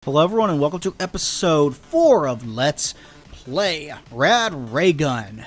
Hello everyone and welcome to episode 4 of Let's Play Rad Raygun.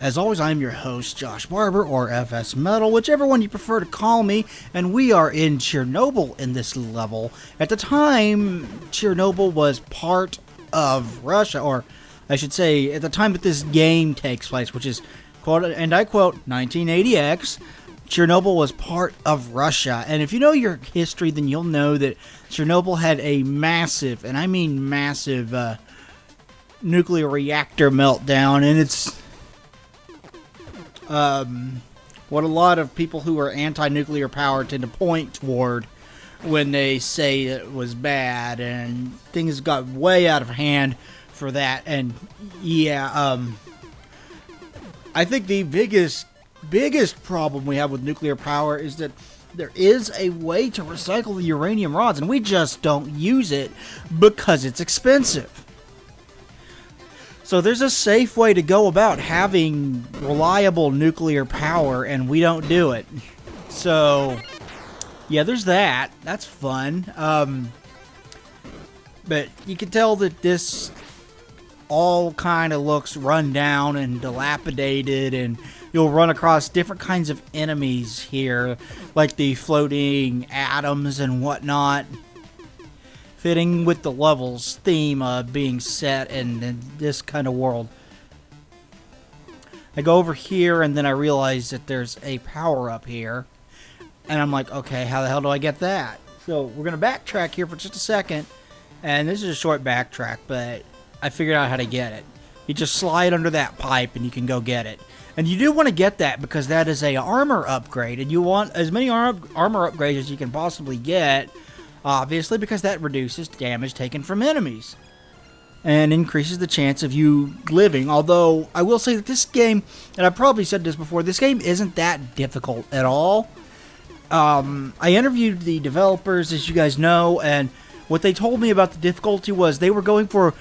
As always, I am your host, Josh Barber, or FS Metal, whichever one you prefer to call me, and we are in Chernobyl in this level. At the time, Chernobyl was part of Russia, or I should say, at the time that this game takes place, which is, quote, and I quote, 1980X, Chernobyl was part of Russia, and if you know your history, then you'll know that Chernobyl had a massive, and I mean massive, nuclear reactor meltdown, and it's what a lot of people who are anti-nuclear power tend to point toward when they say it was bad, and things got way out of hand for that, and yeah, I think the biggest problem we have with nuclear power is that there is a way to recycle the uranium rods, and we just don't use it because it's expensive. So there's a safe way to go about having reliable nuclear power, and we don't do it. So, yeah, there's that. That's fun. But you can tell that this all kind of looks run down and dilapidated, and you'll run across different kinds of enemies here, like the floating atoms and whatnot, fitting with the level's theme of being set in this kind of world. I go over here and then I realize that there's a power-up here, and I'm like, okay, how the hell do I get that? So we're going to backtrack here for just a second, and this is a short backtrack, but I figured out how to get it. You just slide under that pipe and you can go get it. And you do want to get that because that is a armor upgrade, and you want as many armor upgrades as you can possibly get, obviously, because that reduces damage taken from enemies and increases the chance of you living. Although I will say that this game, and I've probably said this before, this game isn't that difficult at all. I interviewed the developers, as you guys know, and what they told me about the difficulty was they were going for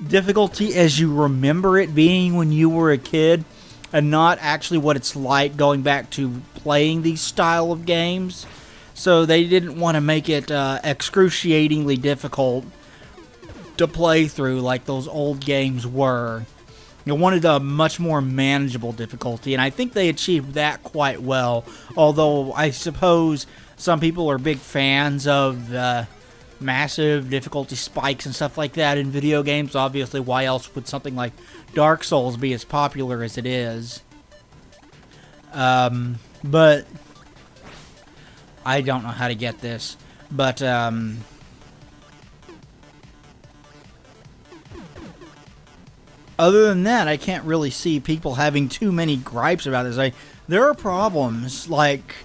difficulty as you remember it being when you were a kid, and not actually what it's like going back to playing these style of games. So they didn't want to make it excruciatingly difficult to play through like those old games were. They wanted a much more manageable difficulty, and I think they achieved that quite well. Although I suppose some people are big fans of massive difficulty spikes and stuff like that in video games. Obviously, why else would something like Dark Souls be as popular as it is? But I don't know how to get this. But other than that, I can't really see people having too many gripes about this. There are problems, like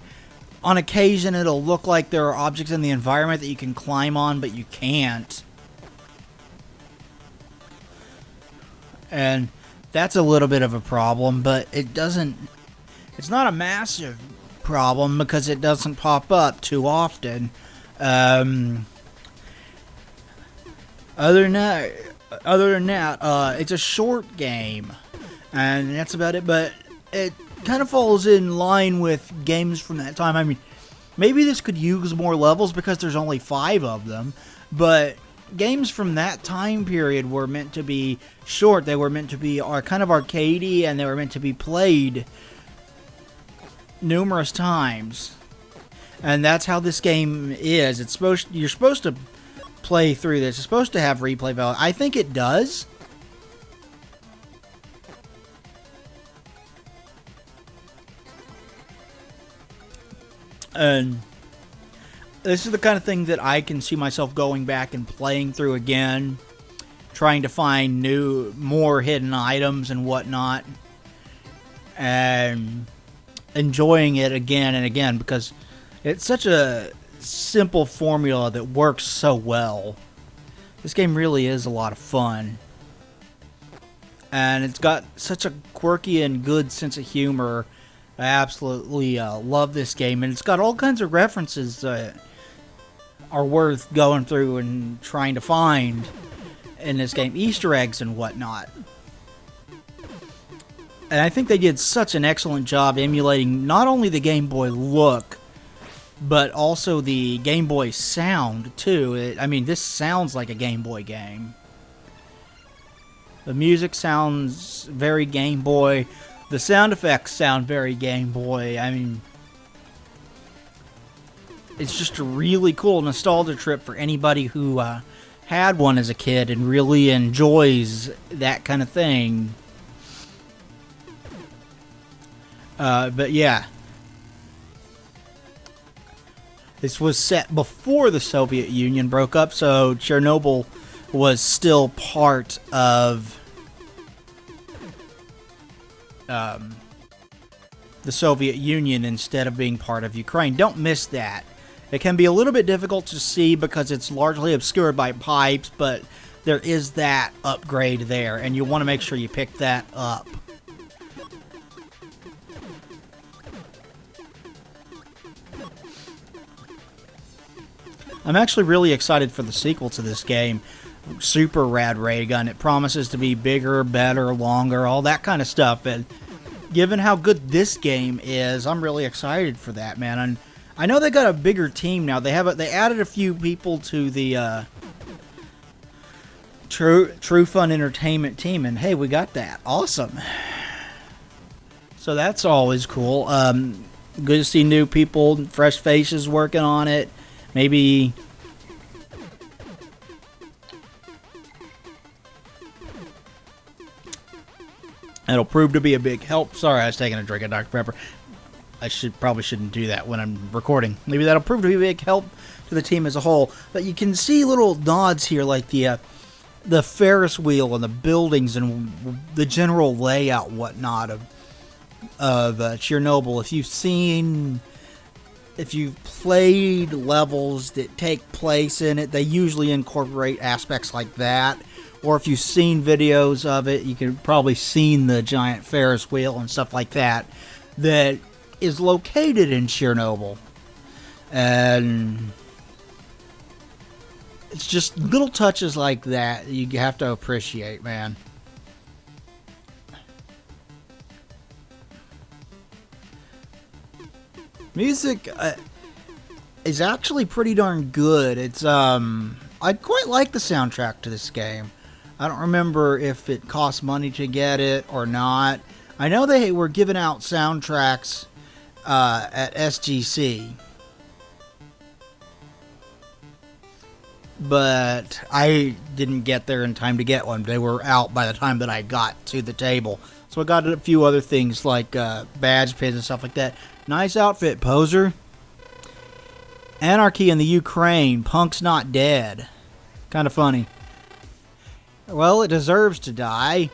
on occasion it'll look like there are objects in the environment that you can climb on, but you can't. And that's a little bit of a problem, but it's not a massive problem because it doesn't pop up too often. Other than that, it's a short game, and that's about it, but it kind of falls in line with games from that time. I mean, maybe this could use more levels because there's only 5 of them, but games from that time period were meant to be short. They were meant to be kind of arcadey, and they were meant to be played numerous times. And that's how this game is. You're supposed to play through this. It's supposed to have replay value. I think it does. And this is the kind of thing that I can see myself going back and playing through again, trying to find more hidden items and whatnot, and enjoying it again and again because it's such a simple formula that works so well. This game really is a lot of fun, and it's got such a quirky and good sense of humor. I absolutely love this game, and it's got all kinds of references that are worth going through and trying to find in this game, Easter eggs and whatnot. And I think they did such an excellent job emulating not only the Game Boy look, but also the Game Boy sound too. I mean, this sounds like a Game Boy game. The music sounds very Game Boy. The sound effects sound very Game Boy. I mean, it's just a really cool nostalgia trip for anybody who had one as a kid and really enjoys that kind of thing. But yeah, this was set before the Soviet Union broke up, so Chernobyl was still part of the Soviet Union instead of being part of Ukraine. Don't miss that. It can be a little bit difficult to see because it's largely obscured by pipes, but there is that upgrade there, and you want to make sure you pick that up. I'm actually really excited for the sequel to this game, Super Rad Raygun. It promises to be bigger, better, longer, all that kind of stuff. And given how good this game is, I'm really excited for that, man. And I know they got a bigger team now. They added a few people to the Trufun Entertainment team, and hey, we got that. Awesome. So that's always cool. Good to see new people, fresh faces working on it. Maybe it'll prove to be a big help. Sorry, I was taking a drink of Dr. Pepper. I probably shouldn't do that when I'm recording. Maybe that'll prove to be a big help to the team as a whole. But you can see little nods here, like the Ferris wheel and the buildings and the general layout, and whatnot of Chernobyl. If you've played levels that take place in it, they usually incorporate aspects like that. Or if you've seen videos of it, you can probably seen the giant Ferris wheel and stuff like that that is located in Chernobyl. And it's just little touches like that you have to appreciate, man. Music is actually pretty darn good. It's I quite like the soundtrack to this game. I don't remember if it cost money to get it or not. I know they were giving out soundtracks at SGC, but I didn't get there in time to get one. They were out by the time that I got to the table. So I got a few other things like badge pins and stuff like that. Nice outfit, poser. Anarchy in the Ukraine. Punk's not dead. Kind of funny. Well, it deserves to die.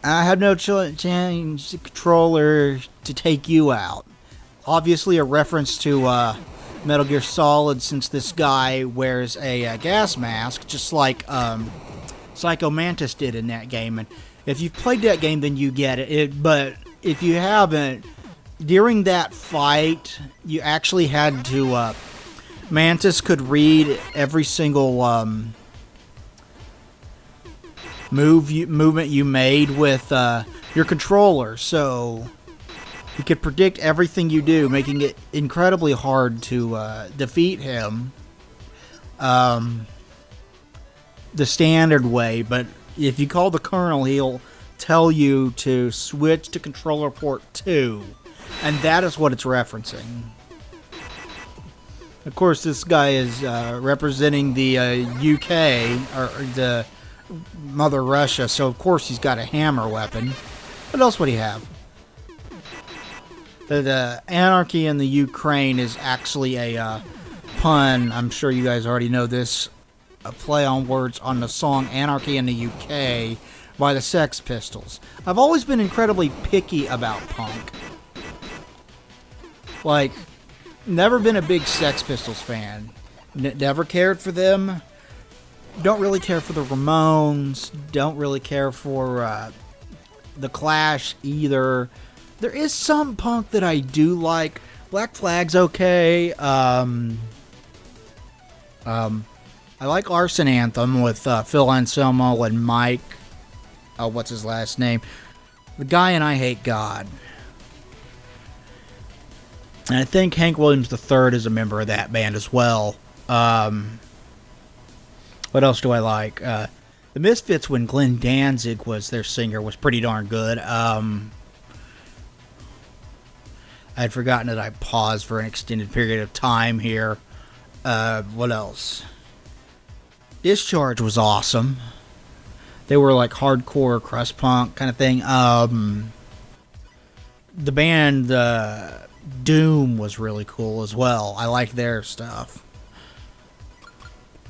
I have no change the controller to take you out. Obviously a reference to Metal Gear Solid, since this guy wears a gas mask, just like Psycho Mantis did in that game. And if you've played that game, then you get it. But if you haven't, during that fight, you actually had to... Mantis could read every single movement you made with your controller, so he could predict everything you do, making it incredibly hard to defeat him the standard way. But if you call the colonel, he'll tell you to switch to controller port 2, and that is what it's referencing. Of course, this guy is representing the UK, or the Mother Russia, so of course he's got a hammer weapon. What else would he have? The Anarchy in the Ukraine is actually a pun. I'm sure you guys already know this. A play on words on the song Anarchy in the UK by the Sex Pistols. I've always been incredibly picky about punk. Like, never been a big Sex Pistols fan. Never cared for them. Don't really care for the Ramones. Don't really care for the Clash either. There is some punk that I do like. Black Flag's okay. I like Arson Anthem with Phil Anselmo and Mike. What's his last name? The guy in I Hate God. And I think Hank Williams III is a member of that band as well. What else do I like? The Misfits, when Glenn Danzig was their singer, was pretty darn good. I had forgotten that I paused for an extended period of time here. What else? Discharge was awesome. They were like hardcore crust punk kind of thing. The band Doom was really cool as well. I liked their stuff.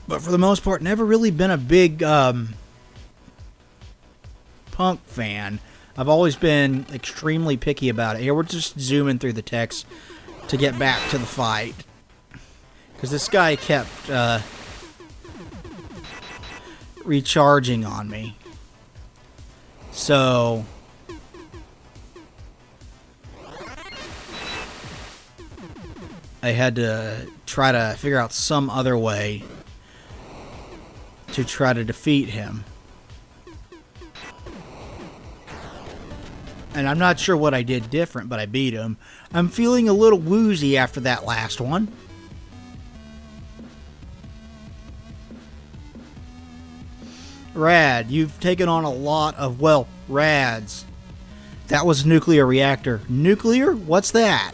But for the most part, never really been a big punk fan. I've always been extremely picky about it. Here, we're just zooming through the text to get back to the fight. Because this guy kept recharging on me. So I had to try to figure out some other way to try to defeat him. And I'm not sure what I did different, but I beat him. I'm feeling a little woozy after that last one. Rad, you've taken on a lot of, well, rads. That was a nuclear reactor. Nuclear? What's that?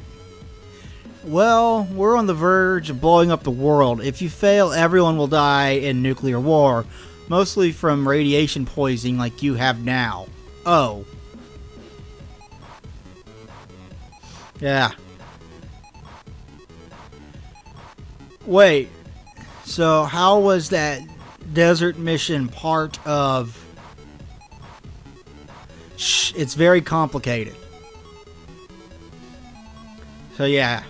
Well, we're on the verge of blowing up the world. If you fail, everyone will die in nuclear war. Mostly from radiation poisoning like you have now. Oh. Yeah. Wait. So how was that desert mission part of... Shh, it's very complicated. So yeah.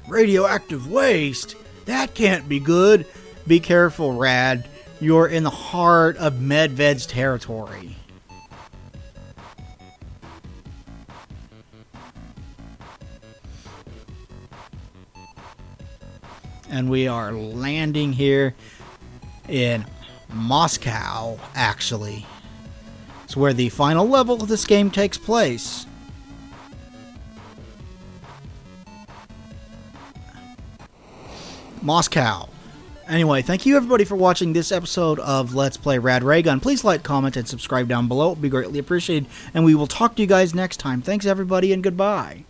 Radioactive waste? That can't be good. Be careful, Rad. You're in the heart of Medved's territory. And we are landing here in Moscow, actually. It's where the final level of this game takes place. Moscow. Anyway, thank you everybody for watching this episode of Let's Play Rad Raygun. Please like, comment, and subscribe down below. It would be greatly appreciated. And we will talk to you guys next time. Thanks everybody, and goodbye.